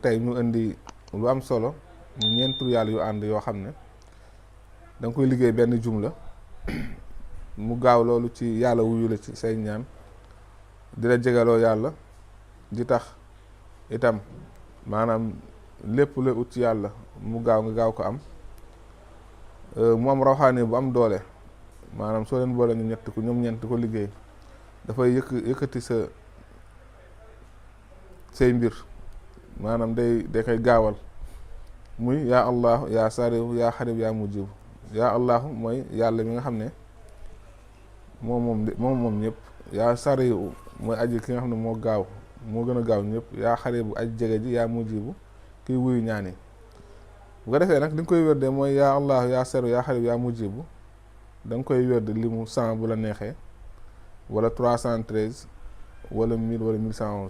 tey ñu indi lu am solo ñu ñeent tur yàlla yu ànd yoo xam ne da nga koy liggéey benn jumla mu gaaw loolu ci yàlla wuyu la ci say ñaan di la jegaloo yàlla di tax itam maanaam lépp looy ut ci yàlla mu gaaw nga gaaw ko am mu am rawxaani bu am doole maanaam soo leen boole ñu ñett ko ñoom ñeent ko liggéey dafay yëkkati say mbir maanaam day koy gaawal muy yaa allahu yaa sariw yaa xarib yaa mujib yaa allahu mooy yàlla mi nga xam ne moom ñëpp yaa sariw mooy aji ki nga xam ne moo gën a gaaw ñëpp yaa xaribu aji jege ji yaa mujibu kiy wuyu ñaan yi bu ko defee nag li nga koy wérde mooy yaa allahu yaa sariw yaa xarib yaa mujibu da nga koy wérde limu 100 bu la neexee wala 313 wala 1000 wala 1111